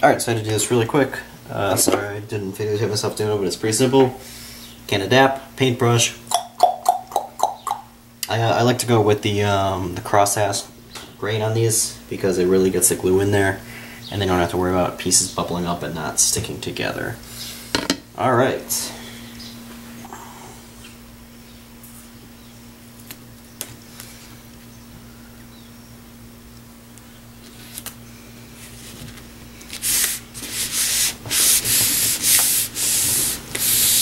Alright, so I had to do this really quick. Sorry I didn't videotape myself doing it, but it's pretty simple. Can adapt, paintbrush. I like to go with the crosshatch grain on these because it really gets the glue in there, and then you don't have to worry about pieces bubbling up and not sticking together. Alright.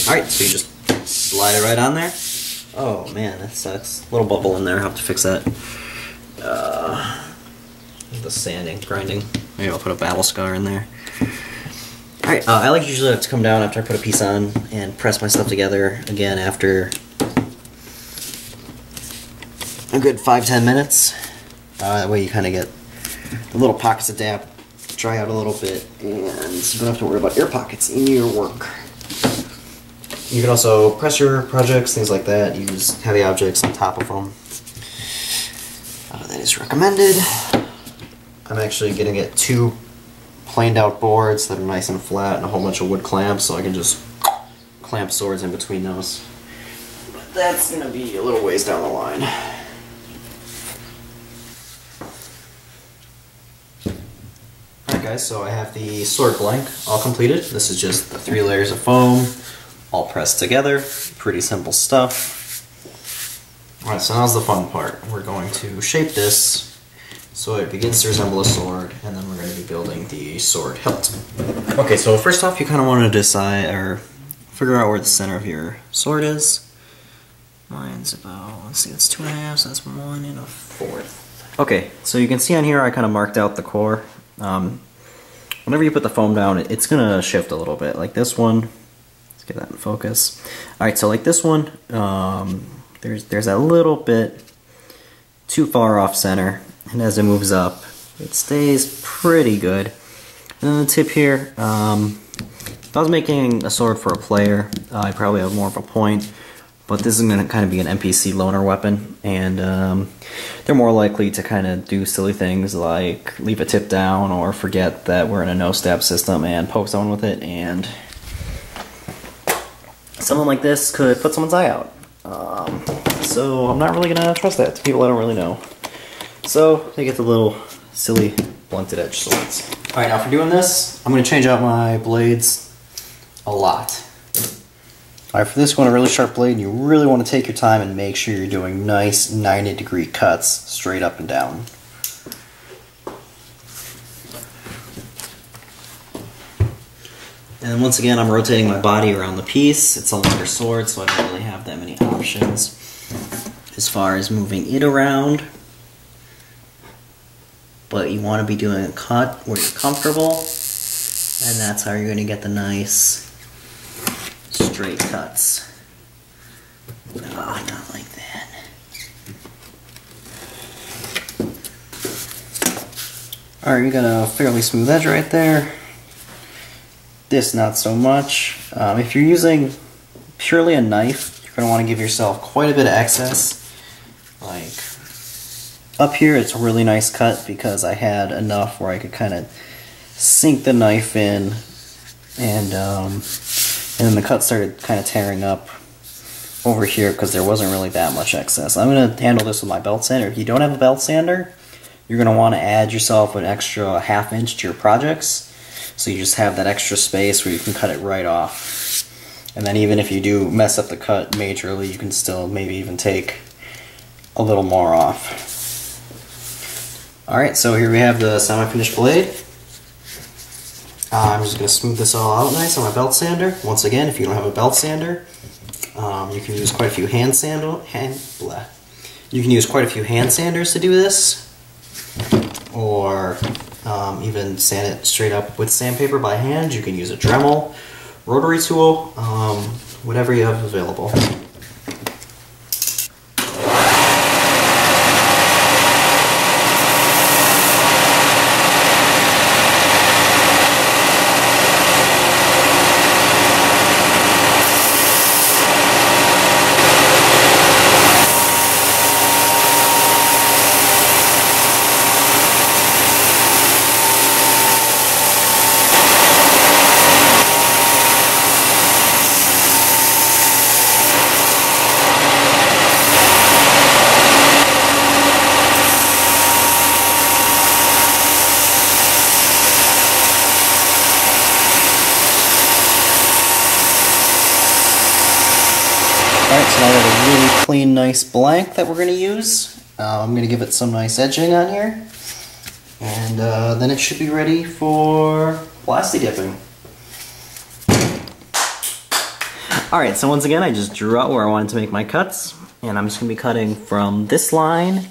Alright, so you just slide it right on there. Oh man, that sucks. A little bubble in there, I'll have to fix that. The sanding, grinding. Maybe I'll put a battle scar in there. Alright, I like usually to come down after I put a piece on and press my stuff together again after a good 5-10 minutes. That way you kind of get the little pockets of damp dry out a little bit, and you don't have to worry about air pockets in your work. You can also press your projects, things like that, use heavy objects on top of them. That is recommended. I'm actually going to get 2 planed out boards that are nice and flat and a whole bunch of wood clamps, so I can just clamp swords in between those. But that's going to be a little ways down the line. Alright guys, so I have the sword blank all completed. This is just the 3 layers of foam, all pressed together. Pretty simple stuff. Alright, so now's the fun part. We're going to shape this so it begins to resemble a sword, and then we're going to be building the sword hilt. Okay, so first off you kind of want to decide, or figure out where the center of your sword is. Mine's about, let's see, that's 2.5, so that's 1 1/4. Okay, so you can see on here I kind of marked out the core. Whenever you put the foam down, it's going to shift a little bit. Like this one, let's get that in focus. Alright, so like this one, there's a little bit too far off center, and as it moves up, it stays pretty good. And then the tip here, if I was making a sword for a player, I'd probably have more of a point, but this is going to kind of be an NPC loner weapon, and they're more likely to kind of do silly things like leave a tip down or forget that we're in a no-stab system and poke someone with it, and someone like this could put someone's eye out. So I'm not really going to trust that to people I don't really know. So they get the little silly blunted edge swords. Alright, now for doing this, I'm going to change out my blades a lot. Alright, for this one, a really sharp blade, you really want to take your time and make sure you're doing nice 90-degree cuts straight up and down. And once again, I'm rotating my body around the piece. It's a longer sword, so I don't really have that many options as far as moving it around. But you want to be doing a cut where you're comfortable, and that's how you're going to get the nice straight cuts. Oh, not like that. Alright, you got a fairly smooth edge right there. This not so much. If you're using purely a knife, you're going to want to give yourself quite a bit of excess. Like up here it's a really nice cut because I had enough where I could kind of sink the knife in, and then the cut started kind of tearing up over here because there wasn't really that much excess. I'm going to handle this with my belt sander. If you don't have a belt sander, you're going to want to add yourself an extra 1/2 inch to your projects, so you just have that extra space where you can cut it right off. And then even if you do mess up the cut majorly, you can still maybe even take a little more off. Alright, so here we have the semi-finished blade. I'm just going to smooth this all out nice on my belt sander. Once again, if you don't have a belt sander, you can use quite a few hand sanders to do this, or even sand it straight up with sandpaper by hand. You can use a Dremel, rotary tool, whatever you have available. so now we have a really clean, nice blank that we're going to use. I'm going to give it some nice edging on here. And then it should be ready for plasti dipping. Alright, so once again I just drew out where I wanted to make my cuts. And I'm just going to be cutting from this line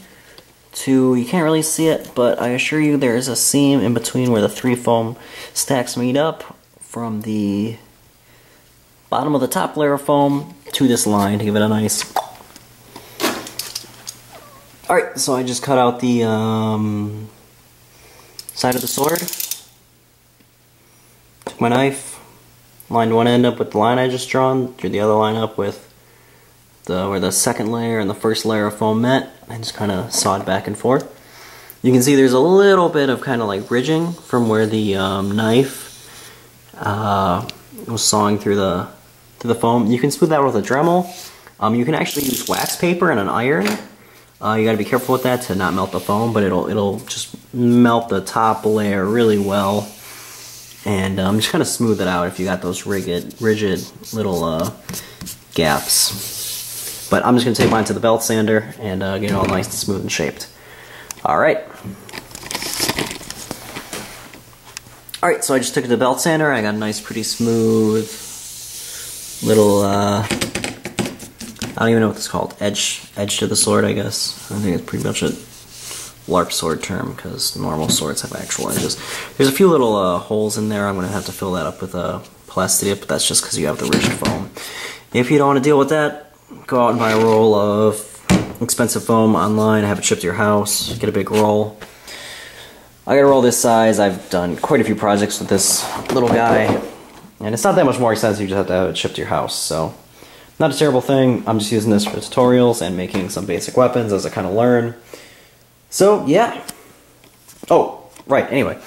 to, you can't really see it, but I assure you there is a seam in between where the 3 foam stacks meet up, from the bottom of the top layer of foam to this line to give it a nice... Alright, so I just cut out the side of the sword. Took my knife, lined one end up with the line I just drawn, drew the other line up with where the second layer and the first layer of foam met, and just kind of sawed back and forth. You can see there's a little bit of kind of like ridging from where the knife was sawing through the foam. You can smooth that with a Dremel. You can actually use wax paper and an iron. You gotta be careful with that to not melt the foam, but it'll just melt the top layer really well. And just kind of smooth it out if you got those rigid little gaps. But I'm just going to take mine to the belt sander and get it all nice and smooth and shaped. Alright. Alright, so I just took it to the belt sander. I got a nice, pretty smooth little, I don't even know what this is called. Edge to the sword, I guess. I think it's pretty much a LARP sword term, because normal swords have actual edges. There's a few little holes in there. I'm going to have to fill that up with a plasti dip, but that's just because you have the rigid foam. If you don't want to deal with that, go out and buy a roll of expensive foam online, have it shipped to your house, get a big roll. I got a roll this size. I've done quite a few projects with this little guy, and it's not that much more expensive, you just have to have it shipped to your house, so not a terrible thing. I'm just using this for tutorials and making some basic weapons as I kind of learn. So, yeah. Oh, right, anyway.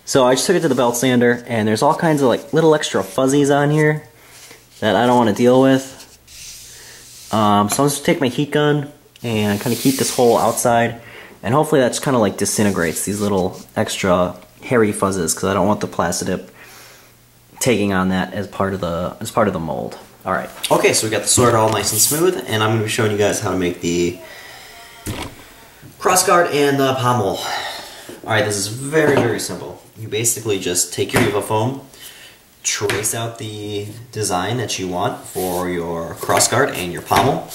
So I just took it to the belt sander, and there's all kinds of like little extra fuzzies on here that I don't want to deal with. So I'm just going to take my heat gun and kind of heat this hole outside, and hopefully that just kind of like disintegrates these little extra hairy fuzzes, because I don't want the plasti dip taking on that as part of the mold. All right. Okay, so we got the sword all nice and smooth, and I'm going to be showing you guys how to make the crossguard and the pommel. All right, this is very, very simple. You basically just take your EVA foam, trace out the design that you want for your crossguard and your pommel,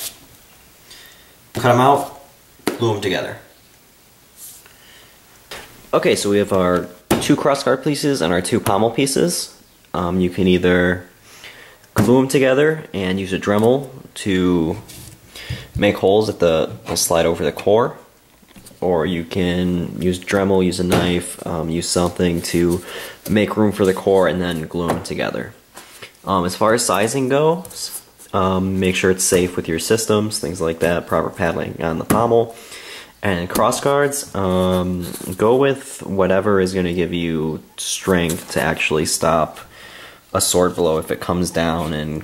cut them out, glue them together. Okay, so we have our 2 crossguard pieces and our 2 pommel pieces. You can either glue them together and use a Dremel to make holes that will slide over the core, or you can use Dremel, use a knife, use something to make room for the core and then glue them together. As far as sizing goes, make sure it's safe with your systems, things like that, proper paddling on the pommel. And crossguards, go with whatever is going to give you strength to actually stop a sword blow if it comes down and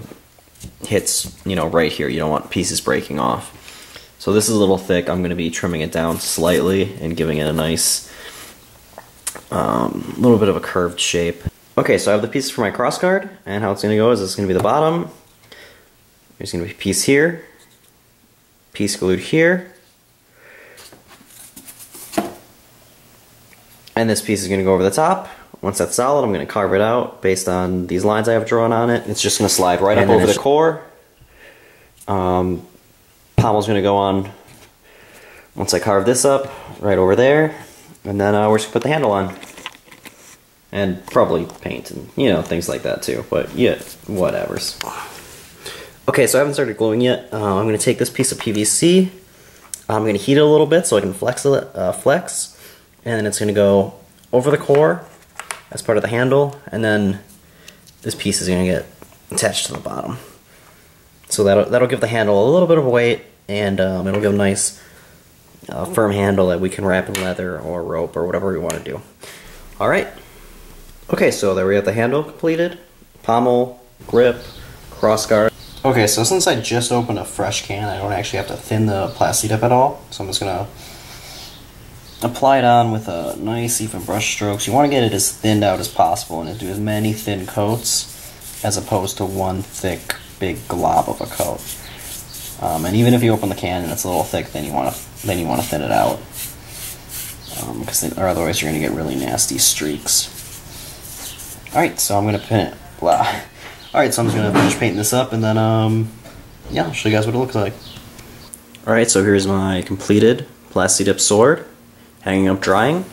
hits, right here. You don't want pieces breaking off. So this is a little thick. I'm going to be trimming it down slightly and giving it a nice little bit of a curved shape. Okay, so I have the pieces for my crossguard, and how it's going to go is it's going to be the bottom. There's going to be a piece here, piece glued here, and this piece is going to go over the top. Once that's solid, I'm going to carve it out based on these lines I have drawn on it. It's just going to slide right up over the core. Pommel's going to go on once I carve this up, right over there, and then we're just going to put the handle on. And probably paint and, things like that too, but yeah, whatevers. Okay, so I haven't started gluing yet. I'm going to take this piece of PVC, I'm going to heat it a little bit so I can flex, and then it's going to go over the core as part of the handle, and then this piece is going to get attached to the bottom. So that'll give the handle a little bit of weight, and it'll give a nice firm handle that we can wrap in leather or rope or whatever we want to do. Alright. Okay, so there we have the handle completed, pommel, grip, crossguard. Okay, so since I just opened a fresh can, I don't actually have to thin the plasti dip at all. So I'm just going to apply it on with a nice even brush strokes. You want to get it as thinned out as possible and do as many thin coats as opposed to one thick big glob of a coat. And even if you open the can and it's a little thick, then you want to thin it out, or otherwise you're going to get really nasty streaks. All right, so I'm going to pin it. Blah. All right, so I'm just going to finish painting this up, and then yeah, I'll show you guys what it looks like. All right, so here's my completed plasti dip sword, hanging up drying.